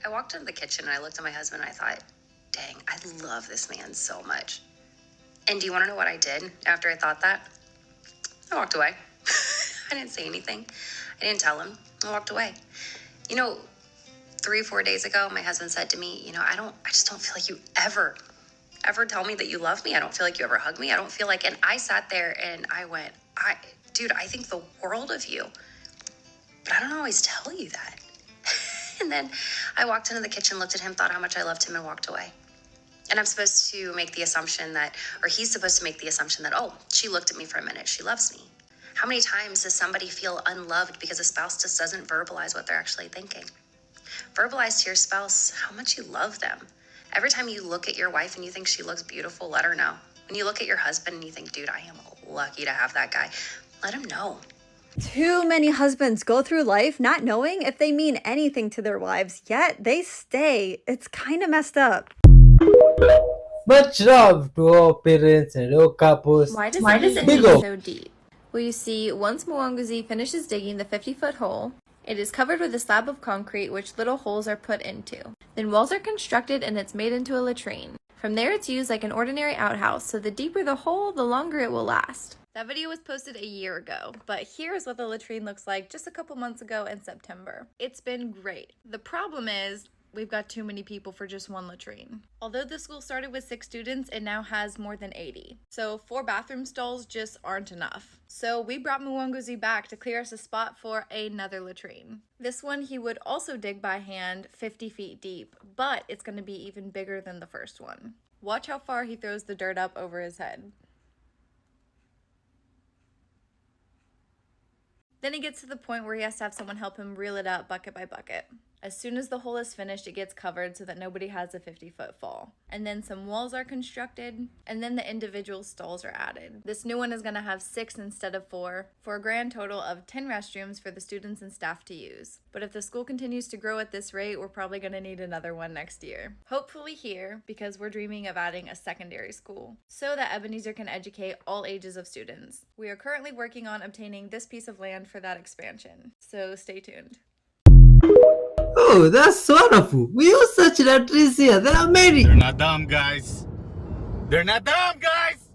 I walked into the kitchen and I looked at my husband and I thought, dang, I love this man so much. And do you want to know what I did after I thought that? I walked away. I didn't say anything. I didn't tell him. I walked away. 3 or 4 days ago, my husband said to me, I just don't feel like you ever tell me that you love me. I don't feel like you ever hug me. I don't feel like, and I sat there and I went, dude, I think the world of you, but I don't always tell you that. And then I walked into the kitchen, looked at him, thought how much I loved him, and walked away. And I'm supposed to make the assumption that, or he's supposed to make the assumption that, oh, she looked at me for a minute, she loves me. How many times does somebody feel unloved because a spouse just doesn't verbalize what they're actually thinking? Verbalize to your spouse how much you love them. Every time you look at your wife and you think she looks beautiful, let her know. When you look at your husband and you think, dude, I am lucky to have that guy, let him know. Too many husbands go through life not knowing if they mean anything to their wives, yet they stay. It's kind of messed up. Much love to all parents and all couples. Why does it dig so deep? Well, you see, once Mwanguzi finishes digging the 50-foot hole, it is covered with a slab of concrete which little holes are put into. Then walls are constructed and it's made into a latrine. From there it's used like an ordinary outhouse, so the deeper the hole, the longer it will last. That video was posted a year ago, but here's what the latrine looks like just a couple months ago in September. It's been great. The problem is, we've got too many people for just one latrine. Although the school started with 6 students, it now has more than 80. So 4 bathroom stalls just aren't enough. So we brought Mwanguzi back to clear us a spot for another latrine. This one he would also dig by hand 50 feet deep, but it's going to be even bigger than the first one. Watch how far he throws the dirt up over his head. Then he gets to the point where he has to have someone help him reel it up bucket by bucket. As soon as the hole is finished, it gets covered so that nobody has a 50-foot fall. And then some walls are constructed, and then the individual stalls are added. This new one is going to have 6 instead of 4, for a grand total of 10 restrooms for the students and staff to use. But if the school continues to grow at this rate, we're probably going to need another one next year. Hopefully here, because we're dreaming of adding a secondary school, so that Ebenezer can educate all ages of students. We are currently working on obtaining this piece of land for that expansion, so stay tuned. Oh, that's wonderful. We use such latrines here. There are many. They're not dumb, guys. They're not dumb, guys.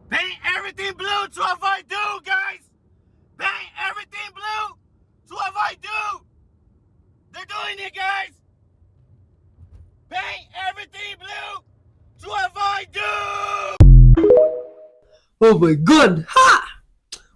Paint everything blue to avoid dew, guys. Paint everything blue to avoid dew. They're doing it, guys. Paint everything blue to avoid dew. Oh my god. Ha!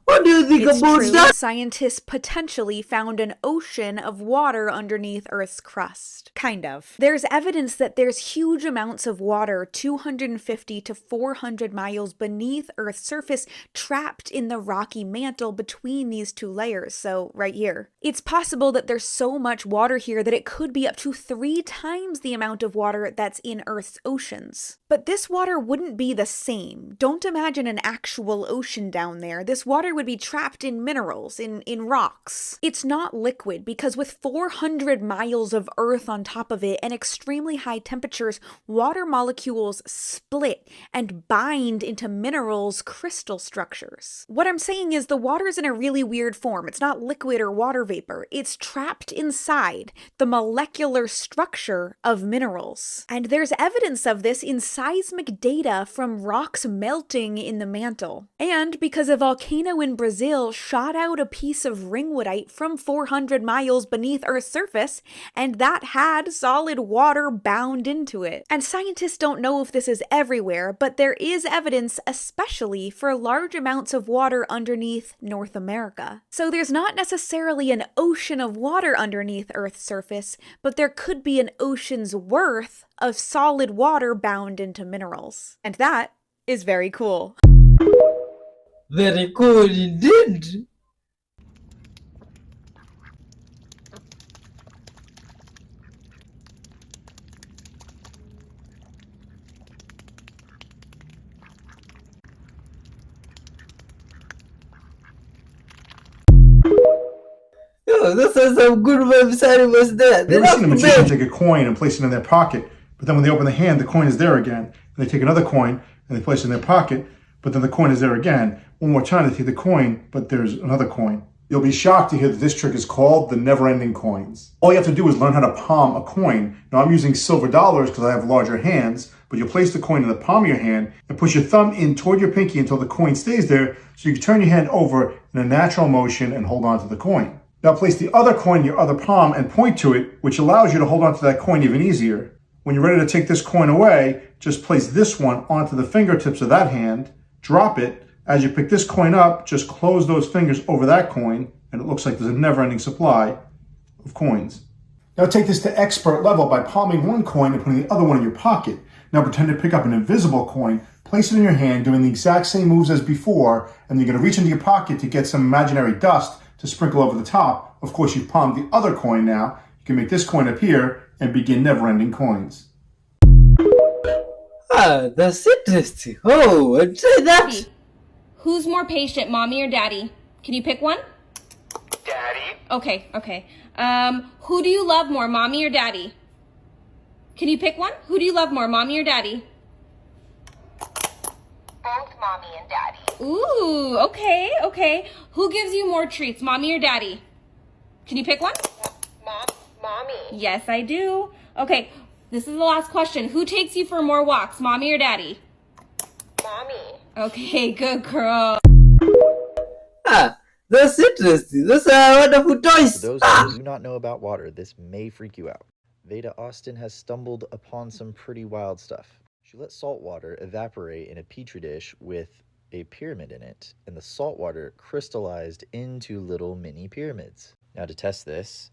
What do you think about that? Scientists potentially found an ocean of water underneath Earth's crust. Kind of. There's evidence that there's huge amounts of water 250 to 400 miles beneath Earth's surface trapped in the rocky mantle between these 2 layers, so right here. It's possible that there's so much water here that it could be up to 3 times the amount of water that's in Earth's oceans. But this water wouldn't be the same. Don't imagine an actual ocean down there. This water would be trapped in minerals, in rocks. It's not liquid because with 400 miles of Earth on top of it and extremely high temperatures, water molecules split and bind into minerals' crystal structures. What I'm saying is the water's in a really weird form. It's not liquid or water vapor. It's trapped inside the molecular structure of minerals. And there's evidence of this in seismic data from rocks melting in the mantle. And because a volcano in Brazil shot out a piece of ringwoodite from 400 miles beneath Earth's surface, and that had solid water bound into it. And scientists don't know if this is everywhere, but there is evidence especially for large amounts of water underneath North America. So there's not necessarily an ocean of water underneath Earth's surface, but there could be an ocean's worth of solid water bound into minerals. And that is very cool. Very cool indeed. Yo, this is some good website was there. You ever seen a magician take a coin and place it in their pocket, but then when they open the hand, the coin is there again. And they take another coin and they place it in their pocket, but then the coin is there again. One more time, they take the coin, but there's another coin. You'll be shocked to hear that this trick is called the never-ending coins. All you have to do is learn how to palm a coin. Now I'm using silver dollars because I have larger hands, but you'll place the coin in the palm of your hand and push your thumb in toward your pinky until the coin stays there, so you can turn your hand over in a natural motion and hold on to the coin. Now place the other coin in your other palm and point to it, which allows you to hold on to that coin even easier. When you're ready to take this coin away, just place this one onto the fingertips of that hand, drop it. As you pick this coin up, just close those fingers over that coin, and it looks like there's a never-ending supply of coins. Now take this to expert level by palming one coin and putting the other one in your pocket. Now pretend to pick up an invisible coin, place it in your hand, doing the exact same moves as before, and you're going to reach into your pocket to get some imaginary dust to sprinkle over the top. Of course, you've palmed the other coin now. You can make this coin appear and begin never-ending coins. Ah, that's interesting. Oh, I'd say that. Who's more patient, mommy or daddy? Can you pick one? Daddy. Okay. Who do you love more, mommy or daddy? Can you pick one? Who do you love more, mommy or daddy? Both mommy and daddy. Ooh, okay. Who gives you more treats, mommy or daddy? Can you pick one? Mommy. Yes, I do. Okay, this is the last question. Who takes you for more walks, mommy or daddy? Mommy. Okay, good girl. Ah, that's interesting. Those are wonderful toys. For those who do not know about water, this may freak you out. Veda Austin has stumbled upon some pretty wild stuff. She let salt water evaporate in a petri dish with a pyramid in it, and the salt water crystallized into little mini pyramids. Now to test this,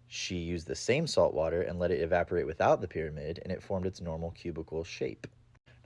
she used the same salt water and let it evaporate without the pyramid, and it formed its normal cubical shape.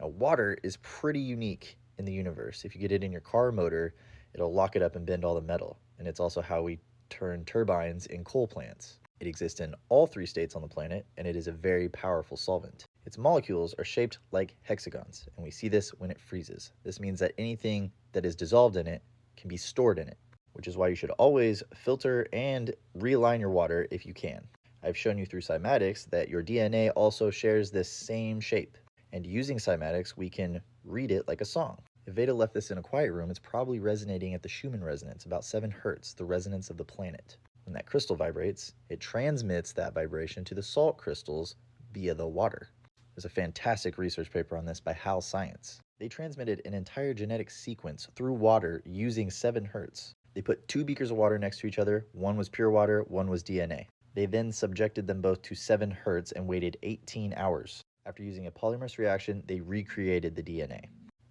Now water is pretty unique in the universe. If you get it in your car motor, it'll lock it up and bend all the metal, and it's also how we turn turbines in coal plants. It exists in all 3 states on the planet, and it is a very powerful solvent. Its molecules are shaped like hexagons, and we see this when it freezes. This means that anything that is dissolved in it can be stored in it, which is why you should always filter and realign your water if you can. I've shown you through cymatics that your DNA also shares this same shape, and using cymatics, we can read it like a song. If Veda left this in a quiet room, it's probably resonating at the Schumann resonance, about 7 hertz, the resonance of the planet. When that crystal vibrates, it transmits that vibration to the salt crystals via the water. There's a fantastic research paper on this by HAL Science. They transmitted an entire genetic sequence through water using 7 hertz. They put 2 beakers of water next to each other. One was pure water, one was DNA. They then subjected them both to 7 hertz and waited 18 hours. After using a polymerase reaction, they recreated the DNA.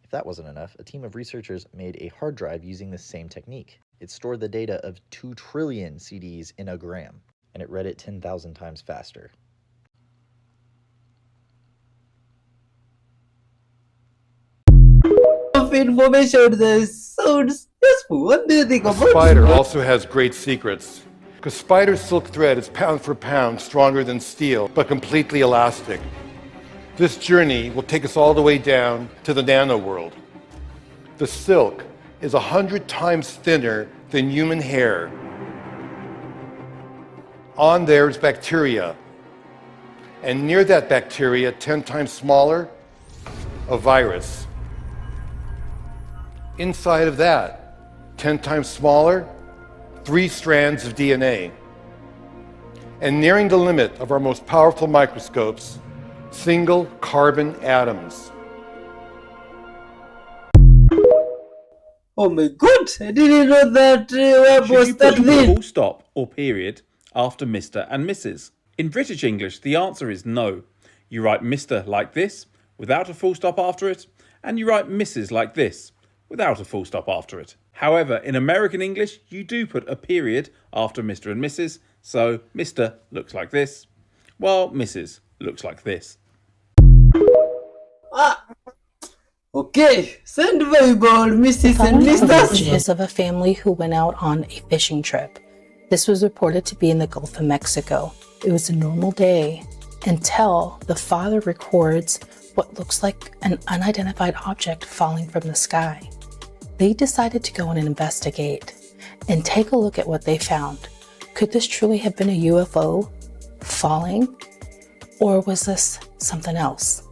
If that wasn't enough, a team of researchers made a hard drive using the same technique. It stored the data of 2 trillion CDs in a gram, and it read it 10,000 times faster. Of information that sounds useful. What do you think A about spider it? also has great secrets, because spider silk thread is pound for pound stronger than steel, but completely elastic. This journey will take us all the way down to the nano-world. The silk is 100 times thinner than human hair. On there is bacteria, and near that bacteria, 10 times smaller, a virus. Inside of that, 10 times smaller, 3 strands of DNA. And nearing the limit of our most powerful microscopes, single carbon atoms. Oh my god, I didn't know that Should was you that put a big. full stop or period after Mr. and Mrs.? In British English, the answer is no. You write Mr. like this, without a full stop after it, and you write Mrs. like this, without a full stop after it. However, in American English, you do put a period after Mr. and Mrs., so Mr. looks like this, while Mrs. looks like this. Okay, send Bible, Mrs. and Following Mr. footage is of a family who went out on a fishing trip. This was reported to be in the Gulf of Mexico. It was a normal day until the father records what looks like an unidentified object falling from the sky. They decided to go in and investigate and take a look at what they found. Could this truly have been a UFO falling, or was this something else?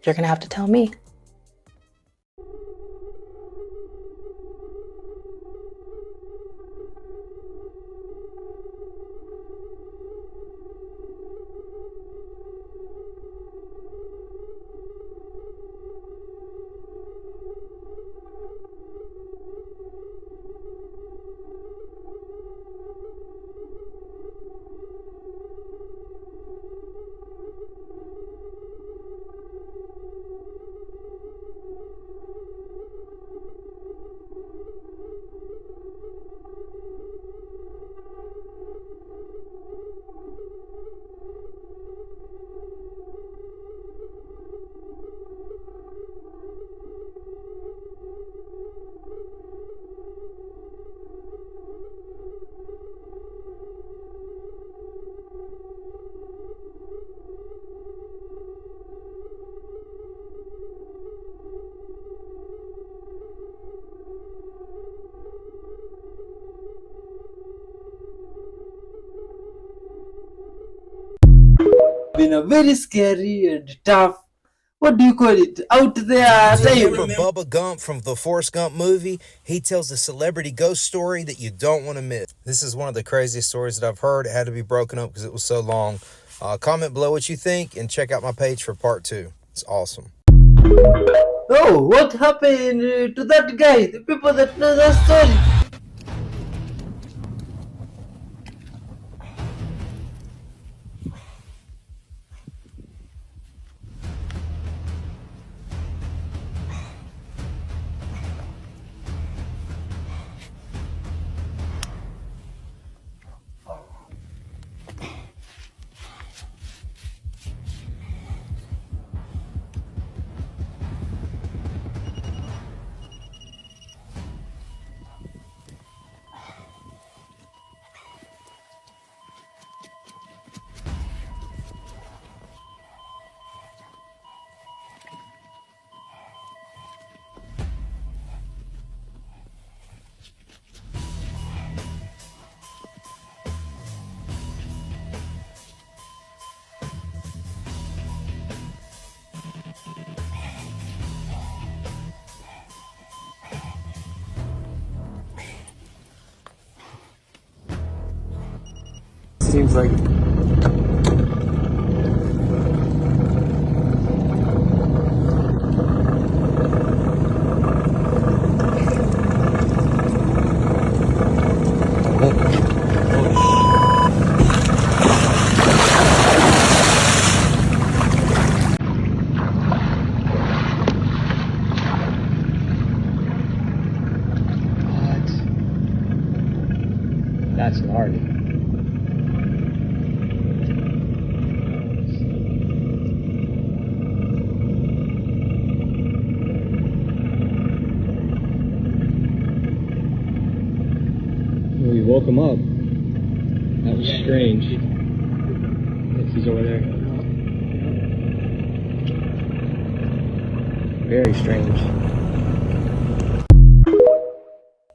You're gonna have to tell me. been a very scary and tough, what do you call it, out there time. Remember Bubba Gump from the Forrest Gump movie? He tells a celebrity ghost story that you don't want to miss. This is one of the craziest stories that I've heard. It had to be broken up because it was so long. Comment below what you think and check out my page for part 2. It's awesome. Oh, what happened to that guy? The people that know that story. Seems like that's gnarly. We woke him up. That was strange. Yes, he's over there. Very strange.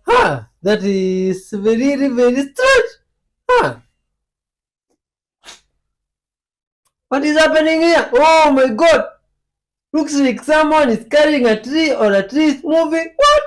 Huh, that is very, very strange. Huh. What is happening here? Oh my god! Looks like someone is carrying a tree or a tree is moving. What?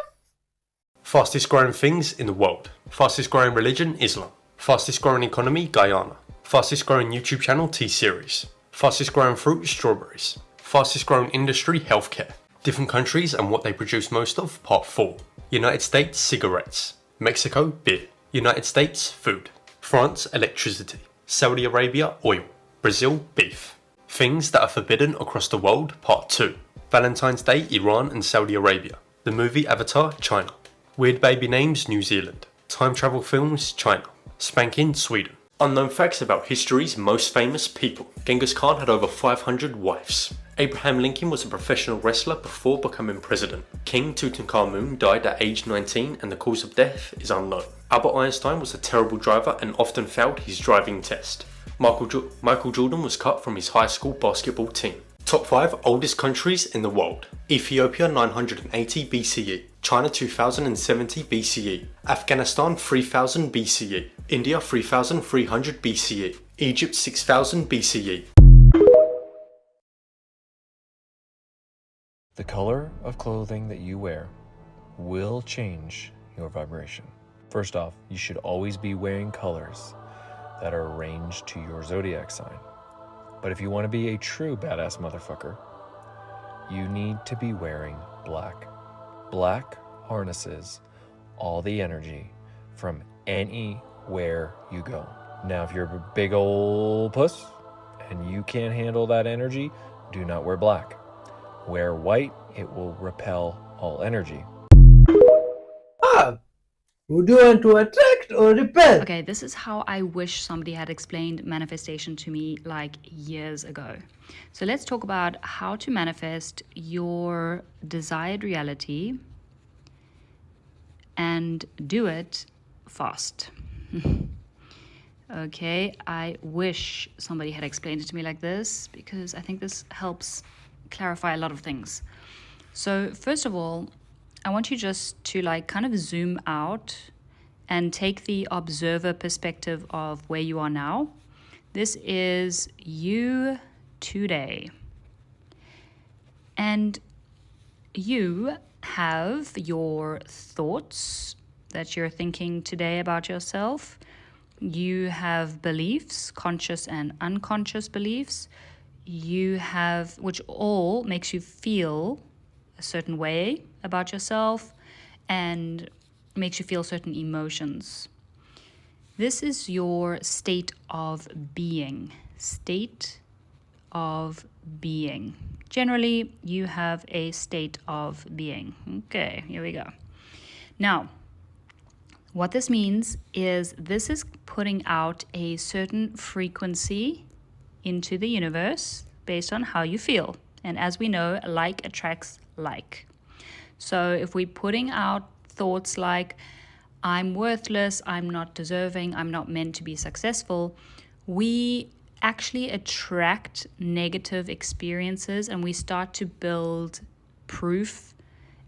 Fastest growing things in the world. Fastest growing religion, Islam. Fastest growing economy, Guyana. Fastest growing YouTube channel, T-Series. Fastest growing fruit, strawberries. Fastest growing industry, healthcare. Different countries and what they produce most of, part 4. United States, cigarettes. Mexico, beer. United States, food. France, electricity. Saudi Arabia, oil. Brazil, beef. Things that are forbidden across the world, part 2. Valentine's Day, Iran and Saudi Arabia. The movie Avatar, China. Weird baby names, New Zealand. Time travel films, China. Spanking, Sweden. Unknown facts about history's most famous people. Genghis Khan had over 500 wives. Abraham Lincoln was a professional wrestler before becoming president. King Tutankhamun died at age 19 and the cause of death is unknown. Albert Einstein was a terrible driver and often failed his driving test. Michael Jordan was cut from his high school basketball team. Top 5 oldest countries in the world. Ethiopia 980 BCE. China 2070 BCE. Afghanistan 3000 BCE. India 3300 BCE. Egypt 6000 BCE. The color of clothing that you wear will change your vibration. First off, you should always be wearing colors that are arranged to your zodiac sign. But if you want to be a true badass motherfucker, you need to be wearing black. Black harnesses all the energy from anywhere you go. Now, if you're a big old puss and you can't handle that energy, do not wear black. Wear white, it will repel all energy. Ah, would you want to attract or repel? Okay, this is how I wish somebody had explained manifestation to me like years ago. So let's talk about how to manifest your desired reality and do it fast. Okay, I wish somebody had explained it to me like this because I think this helps clarify a lot of things. So first of all, I want you just to like kind of zoom out and take the observer perspective of where you are now. This is you today. And you have your thoughts that you're thinking today about yourself. You have beliefs, conscious and unconscious beliefs. You have, which all makes you feel a certain way about yourself and makes you feel certain emotions. This is your state of being. State of being. Generally, you have a state of being. Okay, here we go. Now, what this means is this is putting out a certain frequency into the universe based on how you feel. And as we know, like attracts like. So if we're putting out thoughts like, I'm worthless, I'm not deserving, I'm not meant to be successful, we actually attract negative experiences, and we start to build proof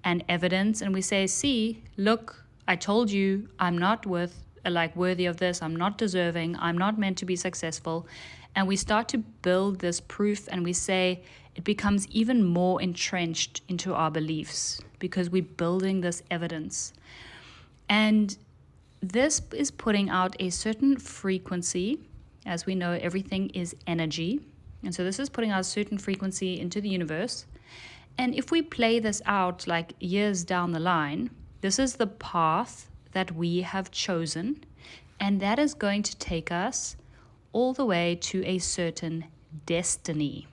and evidence, and we say, see, look, I told you I'm not worthy of this, I'm not deserving, I'm not meant to be successful. And we start to build this proof, and we say it becomes even more entrenched into our beliefs because we're building this evidence. And this is putting out a certain frequency. As we know, everything is energy. And so this is putting out a certain frequency into the universe. And if we play this out like years down the line, this is the path that we have chosen. And that is going to take us all the way to a certain destiny.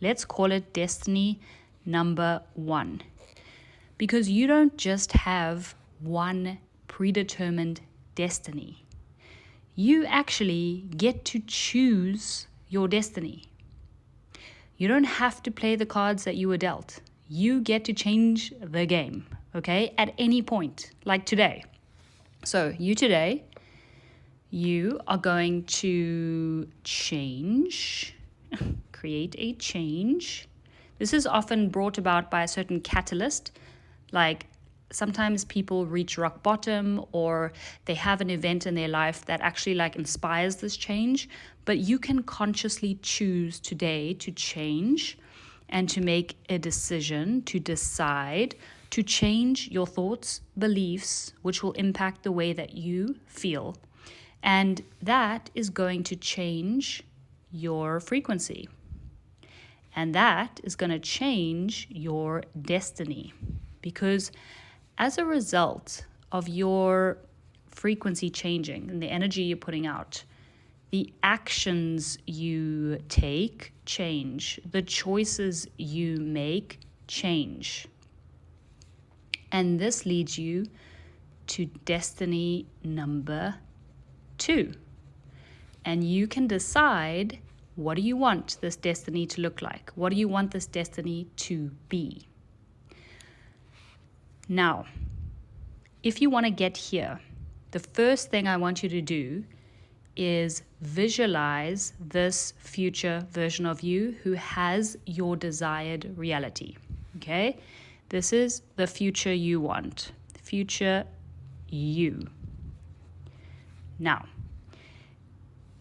Let's call it destiny number 1. Because you don't just have one predetermined destiny. You actually get to choose your destiny. You don't have to play the cards that you were dealt. You get to change the game, okay? At any point, like today. So today, you are going to change, create a change. This is often brought about by a certain catalyst, like sometimes people reach rock bottom or they have an event in their life that actually like inspires this change, but you can consciously choose today to change and to make a decision, to decide to change your thoughts, beliefs, which will impact the way that you feel. And that is going to change your frequency. And that is going to change your destiny. Because as a result of your frequency changing and the energy you're putting out, the actions you take change. The choices you make change. And this leads you to destiny number 2. And you can decide, what do you want this destiny to look like? What do you want this destiny to be? Now, if you want to get here, the first thing I want you to do is visualize this future version of you who has your desired reality. Okay? This is the future you want. Future you. Now,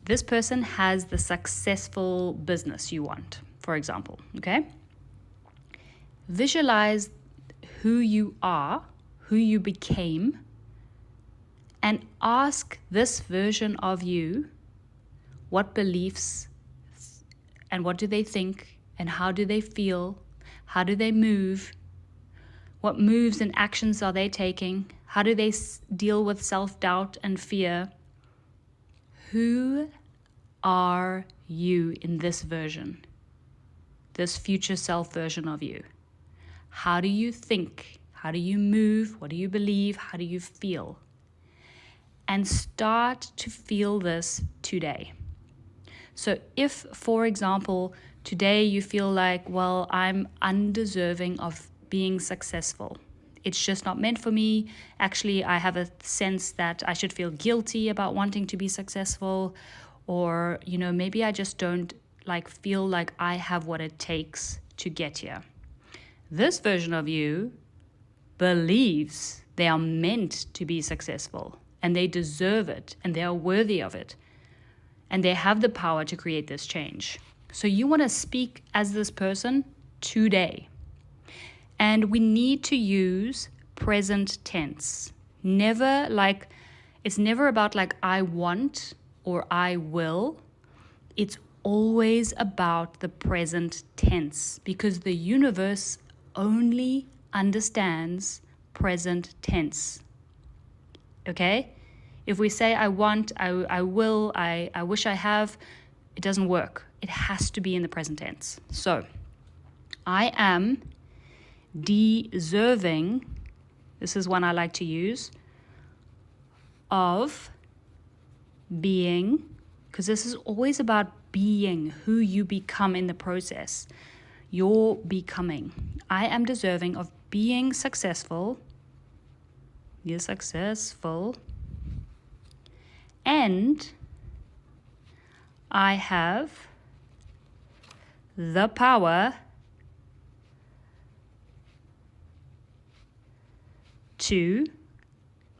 this person has the successful business you want, for example. Okay? Visualize who you are, who you became, and ask this version of you what beliefs and what do they think and how do they feel, how do they move, what moves and actions are they taking, how do they deal with self-doubt and fear. Who are you in this version, this future self version of you? How do you think? How do you move? What do you believe? How do you feel? And start to feel this today. So if, for example, today you feel like, well, I'm undeserving of being successful. It's just not meant for me. Actually, I have a sense that I should feel guilty about wanting to be successful. Or, maybe I just don't feel like I have what it takes to get here. This version of you believes they are meant to be successful and they deserve it and they are worthy of it. and they have the power to create this change. So you want to speak as this person today. And we need to use present tense. It's never about like I want or I will. It's always about the present tense, because the universe only understands present tense. Okay? If we say I want, I will, I wish I have, it doesn't work. It has to be in the present tense. So, I am deserving, this is one I like to use, of being, because this is always about being, who you become in the process. You're becoming. I am deserving of being successful. You're successful. And I have the power to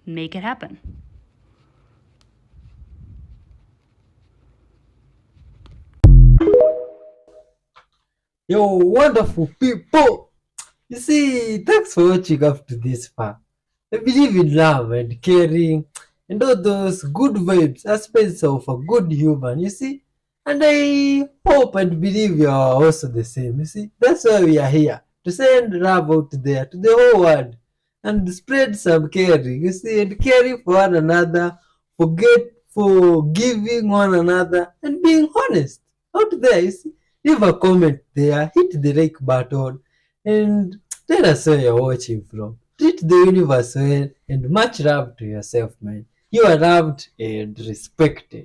make it happen. Yo, wonderful people! You see, thanks for watching up to this far. I believe in love and caring and all those good vibes, aspects of a good human, you see? And I hope and believe you are also the same, you see? That's why we are here, to send love out there to the whole world and spread some caring, you see, and caring for one another, forgiving one another, and being honest out there, you see? Leave a comment there, hit the like button, and tell us where you're watching from. Treat the universe well, and much love to yourself, man. You are loved and respected.